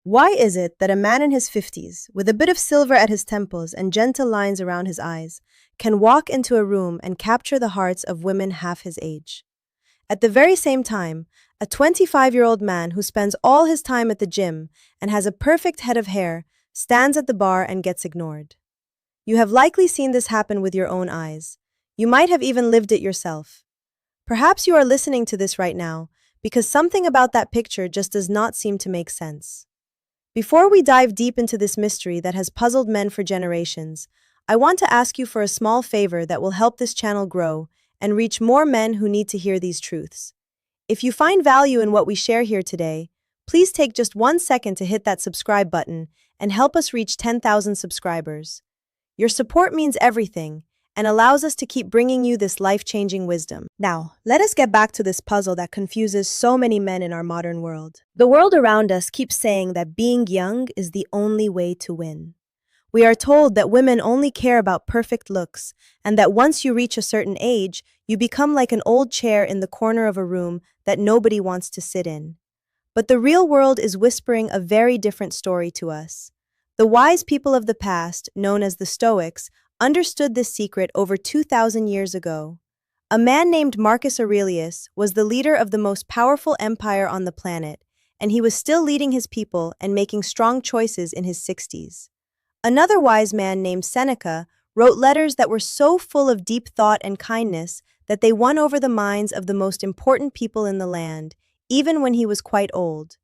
Why is it that a man in his 50s, with a bit of silver at his temples and gentle lines around his eyes, can walk into a room and capture the hearts of women half his age? At the very same time, a 25-year-old man who spends all his time at the gym and has a perfect head of hair stands at the bar and gets ignored. You have likely seen this happen with your own eyes. You might have even lived it yourself. Perhaps you are listening to this right now because something about that picture just does not seem to make sense. Before we dive deep into this mystery that has puzzled men for generations, I want to ask you for a small favor that will help this channel grow and reach more men who need to hear these truths. If you find value in what we share here today, please take just 1 second to hit that subscribe button and help us reach 10,000 subscribers. Your support means everything and allows us to keep bringing you this life-changing wisdom. Now, let us get back to this puzzle that confuses so many men in our modern world. The world around us keeps saying that being young is the only way to win. We are told that women only care about perfect looks, and that once you reach a certain age, you become like an old chair in the corner of a room that nobody wants to sit in. But the real world is whispering a very different story to us. The wise people of the past, known as the Stoics, understood this secret over 2,000 years ago. A man named Marcus Aurelius was the leader of the most powerful empire on the planet, and he was still leading his people and making strong choices in his 60s. Another wise man named Seneca wrote letters that were so full of deep thought and kindness that they won over the minds of the most important people in the land, even when he was quite old.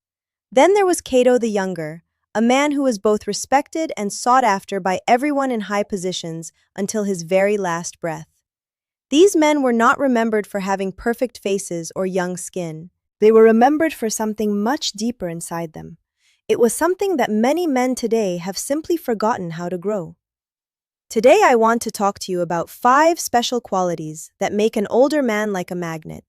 Then there was Cato the Younger, a man who was both respected and sought after by everyone in high positions until his very last breath. These men were not remembered for having perfect faces or young skin. They were remembered for something much deeper inside them. It was something that many men today have simply forgotten how to grow. Today I want to talk to you about 5 special qualities that make an older man like a magnet.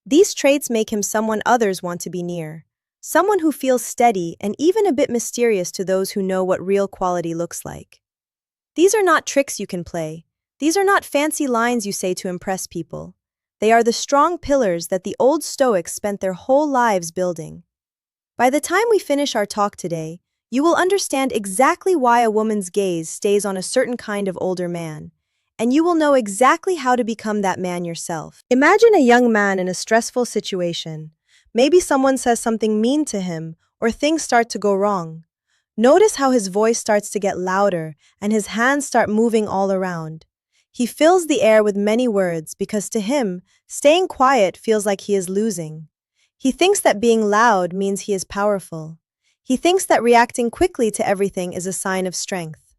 These traits make him someone others want to be near. Someone who feels steady and even a bit mysterious to those who know what real quality looks like. These are not tricks you can play. These are not fancy lines you say to impress people. They are the strong pillars that the old Stoics spent their whole lives building. By the time we finish our talk today, you will understand exactly why a woman's gaze stays on a certain kind of older man, and you will know exactly how to become that man yourself. Imagine a young man in a stressful situation. Maybe someone says something mean to him, or things start to go wrong. Notice how his voice starts to get louder and his hands start moving all around. He fills the air with many words because to him, staying quiet feels like he is losing. He thinks that being loud means he is powerful. He thinks that reacting quickly to everything is a sign of strength.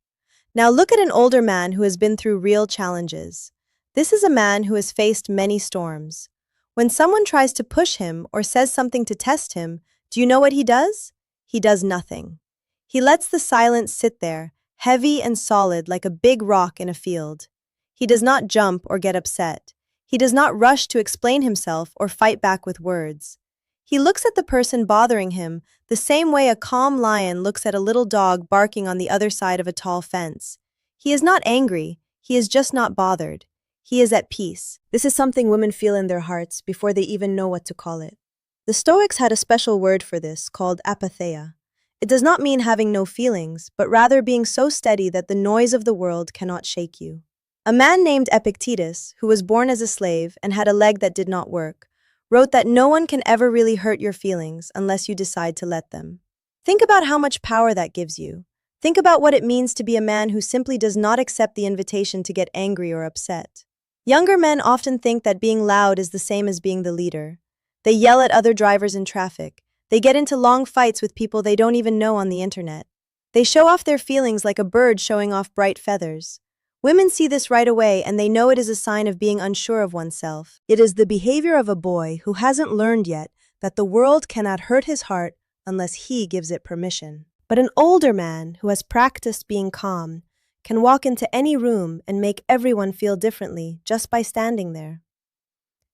Now look at an older man who has been through real challenges. This is a man who has faced many storms. When someone tries to push him or says something to test him, do you know what he does? He does nothing. He lets the silence sit there, heavy and solid like a big rock in a field. He does not jump or get upset. He does not rush to explain himself or fight back with words. He looks at the person bothering him the same way a calm lion looks at a little dog barking on the other side of a tall fence. He is not angry, he is just not bothered. He is at peace. This is something women feel in their hearts before they even know what to call it. The Stoics had a special word for this called apatheia. It does not mean having no feelings, but rather being so steady that the noise of the world cannot shake you. A man named Epictetus, who was born as a slave and had a leg that did not work, wrote that no one can ever really hurt your feelings unless you decide to let them. Think about how much power that gives you. Think about what it means to be a man who simply does not accept the invitation to get angry or upset. Younger men often think that being loud is the same as being the leader. They yell at other drivers in traffic. They get into long fights with people they don't even know on the internet. They show off their feelings like a bird showing off bright feathers. Women see this right away and they know it is a sign of being unsure of oneself. It is the behavior of a boy who hasn't learned yet that the world cannot hurt his heart unless he gives it permission. But an older man who has practiced being calm can walk into any room and make everyone feel differently just by standing there.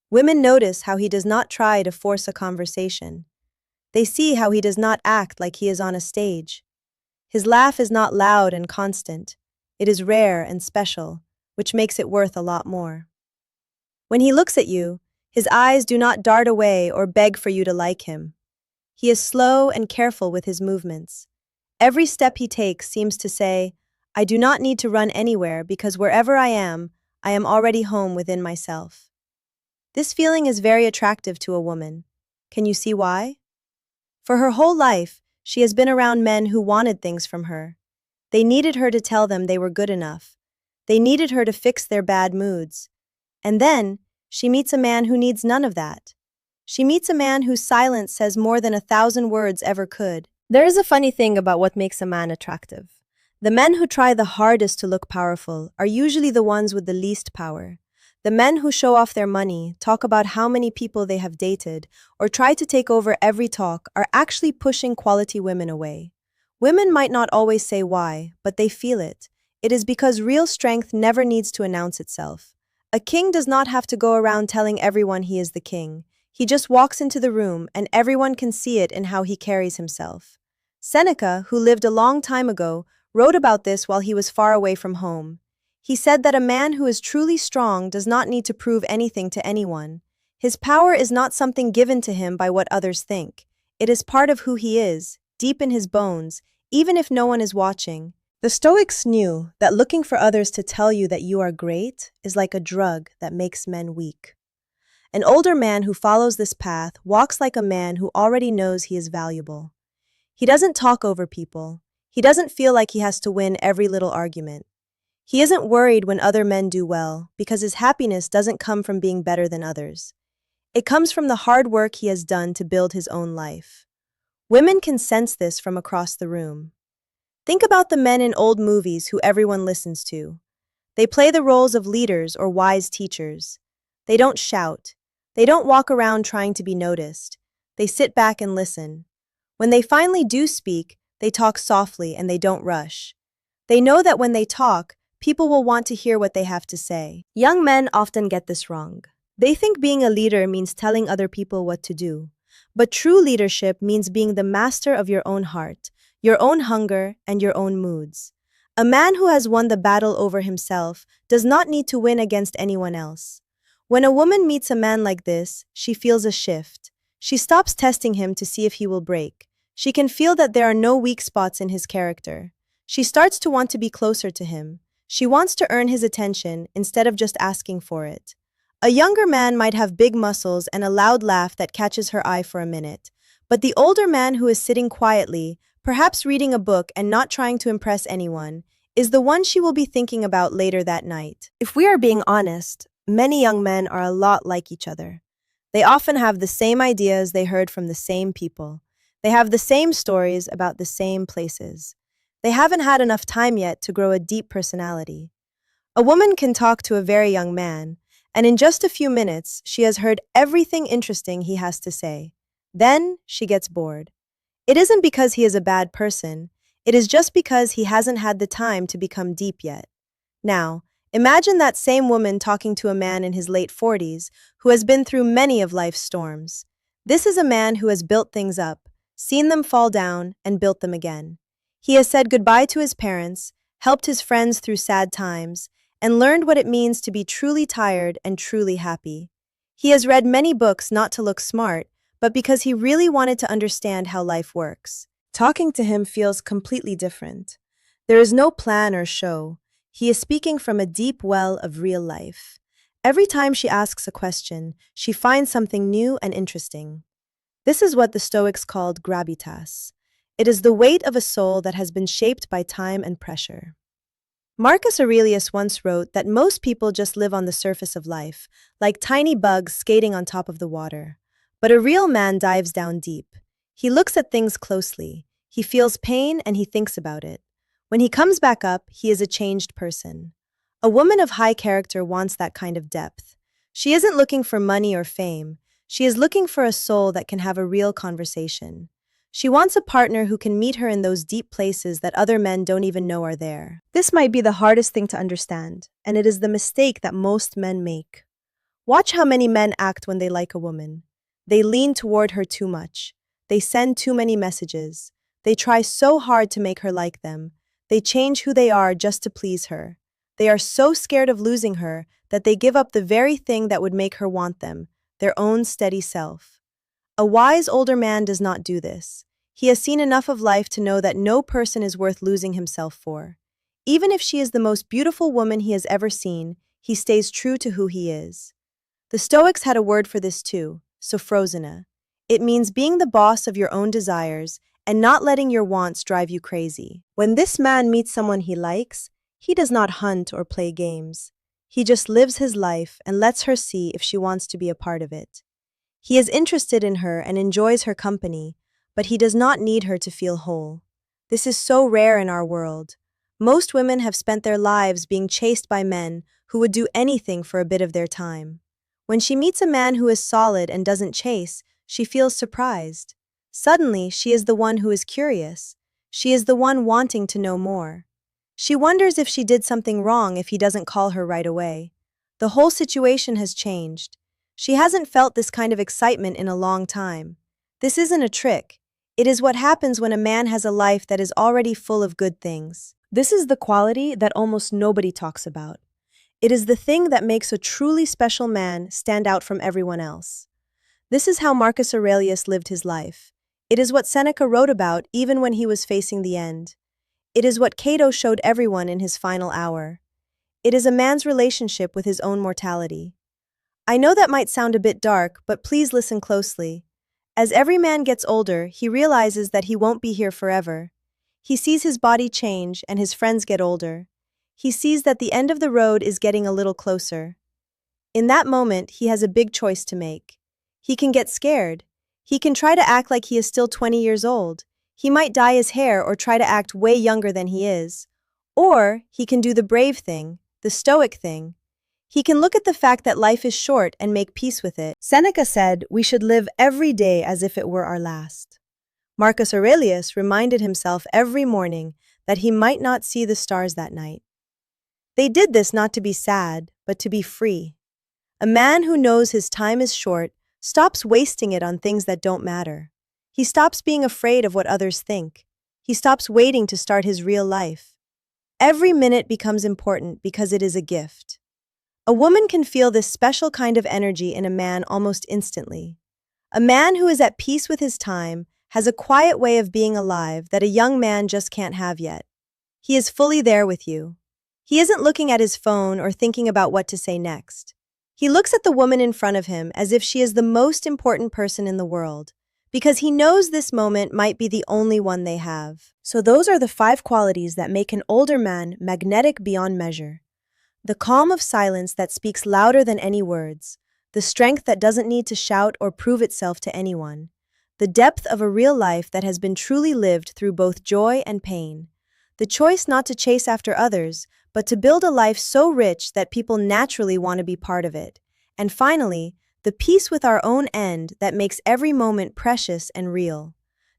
Women notice how he does not try to force a conversation. They see how he does not act like he is on a stage. His laugh is not loud and constant. It is rare and special, which makes it worth a lot more. When he looks at you, his eyes do not dart away or beg for you to like him. He is slow and careful with his movements. Every step he takes seems to say, I do not need to run anywhere because wherever I am already home within myself. This feeling is very attractive to a woman. Can you see why? For her whole life, she has been around men who wanted things from her. They needed her to tell them they were good enough. They needed her to fix their bad moods. And then, she meets a man who needs none of that. She meets a man whose silence says more than 1,000 words ever could. There is a funny thing about what makes a man attractive. The men who try the hardest to look powerful are usually the ones with the least power. The men who show off their money, talk about how many people they have dated, or try to take over every talk are actually pushing quality women away. Women might not always say why, but they feel it. It is because real strength never needs to announce itself. A king does not have to go around telling everyone he is the king. He just walks into the room and everyone can see it in how he carries himself. Seneca, who lived a long time ago, wrote about this while he was far away from home. He said that a man who is truly strong does not need to prove anything to anyone. His power is not something given to him by what others think. It is part of who he is, deep in his bones, even if no one is watching. The Stoics knew that looking for others to tell you that you are great is like a drug that makes men weak. An older man who follows this path walks like a man who already knows he is valuable. He doesn't talk over people. He doesn't feel like he has to win every little argument. He isn't worried when other men do well because his happiness doesn't come from being better than others. It comes from the hard work he has done to build his own life. Women can sense this from across the room. Think about the men in old movies who everyone listens to. They play the roles of leaders or wise teachers. They don't shout. They don't walk around trying to be noticed. They sit back and listen. When they finally do speak, they talk softly and they don't rush. They know that when they talk, people will want to hear what they have to say. Young men often get this wrong. They think being a leader means telling other people what to do. But true leadership means being the master of your own heart, your own hunger, and your own moods. A man who has won the battle over himself does not need to win against anyone else. When a woman meets a man like this, she feels a shift. She stops testing him to see if he will break. She can feel that there are no weak spots in his character. She starts to want to be closer to him. She wants to earn his attention instead of just asking for it. A younger man might have big muscles and a loud laugh that catches her eye for a minute. But the older man who is sitting quietly, perhaps reading a book and not trying to impress anyone, is the one she will be thinking about later that night. If we are being honest, many young men are a lot like each other. They often have the same ideas they heard from the same people. They have the same stories about the same places. They haven't had enough time yet to grow a deep personality. A woman can talk to a very young man, and in just a few minutes, she has heard everything interesting he has to say. Then, she gets bored. It isn't because he is a bad person. It is just because he hasn't had the time to become deep yet. Now, imagine that same woman talking to a man in his late 40s who has been through many of life's storms. This is a man who has built things up, seen them fall down, and built them again. He has said goodbye to his parents, helped his friends through sad times, and learned what it means to be truly tired and truly happy. He has read many books not to look smart, but because he really wanted to understand how life works. Talking to him feels completely different. There is no plan or show. He is speaking from a deep well of real life. Every time she asks a question, she finds something new and interesting. This is what the Stoics called gravitas. It is the weight of a soul that has been shaped by time and pressure. Marcus Aurelius once wrote that most people just live on the surface of life, like tiny bugs skating on top of the water. But a real man dives down deep. He looks at things closely. He feels pain and he thinks about it. When he comes back up, he is a changed person. A woman of high character wants that kind of depth. She isn't looking for money or fame. She is looking for a soul that can have a real conversation. She wants a partner who can meet her in those deep places that other men don't even know are there. This might be the hardest thing to understand, and it is the mistake that most men make. Watch how many men act when they like a woman. They lean toward her too much. They send too many messages. They try so hard to make her like them. They change who they are just to please her. They are so scared of losing her that they give up the very thing that would make her want them, their own steady self. A wise older man does not do this. He has seen enough of life to know that no person is worth losing himself for. Even if she is the most beautiful woman he has ever seen, he stays true to who he is. The Stoics had a word for this too, sophrosyne. It means being the boss of your own desires and not letting your wants drive you crazy. When this man meets someone he likes, he does not hunt or play games. He just lives his life and lets her see if she wants to be a part of it. He is interested in her and enjoys her company, but he does not need her to feel whole. This is so rare in our world. Most women have spent their lives being chased by men who would do anything for a bit of their time. When she meets a man who is solid and doesn't chase, she feels surprised. Suddenly, she is the one who is curious. She is the one wanting to know more. She wonders if she did something wrong if he doesn't call her right away. The whole situation has changed. She hasn't felt this kind of excitement in a long time. This isn't a trick. It is what happens when a man has a life that is already full of good things. This is the quality that almost nobody talks about. It is the thing that makes a truly special man stand out from everyone else. This is how Marcus Aurelius lived his life. It is what Seneca wrote about even when he was facing the end. It is what Cato showed everyone in his final hour. It is a man's relationship with his own mortality. I know that might sound a bit dark, but please listen closely. As every man gets older, he realizes that he won't be here forever. He sees his body change and his friends get older. He sees that the end of the road is getting a little closer. In that moment, he has a big choice to make. He can get scared. He can try to act like he is still 20 years old. He might dye his hair or try to act way younger than he is. Or he can do the brave thing, the stoic thing. He can look at the fact that life is short and make peace with it. Seneca said we should live every day as if it were our last. Marcus Aurelius reminded himself every morning that he might not see the stars that night. They did this not to be sad, but to be free. A man who knows his time is short stops wasting it on things that don't matter. He stops being afraid of what others think. He stops waiting to start his real life. Every minute becomes important because it is a gift. A woman can feel this special kind of energy in a man almost instantly. A man who is at peace with his time has a quiet way of being alive that a young man just can't have yet. He is fully there with you. He isn't looking at his phone or thinking about what to say next. He looks at the woman in front of him as if she is the most important person in the world, because he knows this moment might be the only one they have. So those are the 5 qualities that make an older man magnetic beyond measure. The calm of silence that speaks louder than any words, the strength that doesn't need to shout or prove itself to anyone, the depth of a real life that has been truly lived through both joy and pain, the choice not to chase after others, but to build a life so rich that people naturally want to be part of it. And finally, the peace with our own end that makes every moment precious and real.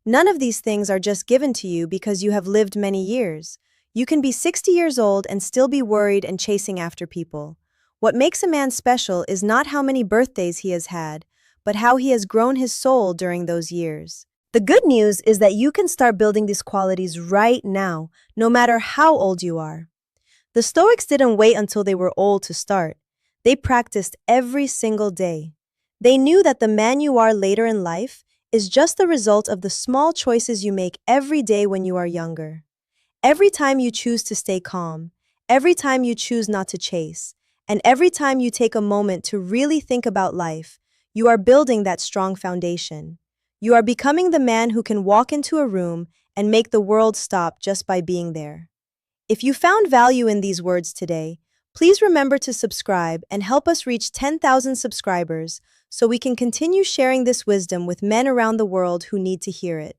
None of these things are just given to you because you have lived many years. You can be 60 years old and still be worried and chasing after people. What makes a man special is not how many birthdays he has had, but how he has grown his soul during those years. The good news is that you can start building these qualities right now, no matter how old you are. The Stoics didn't wait until they were old to start. They practiced every single day. They knew that the man you are later in life is just the result of the small choices you make every day when you are younger. Every time you choose to stay calm, every time you choose not to chase, and every time you take a moment to really think about life, you are building that strong foundation. You are becoming the man who can walk into a room and make the world stop just by being there. If you found value in these words today, please remember to subscribe and help us reach 10,000 subscribers so we can continue sharing this wisdom with men around the world who need to hear it.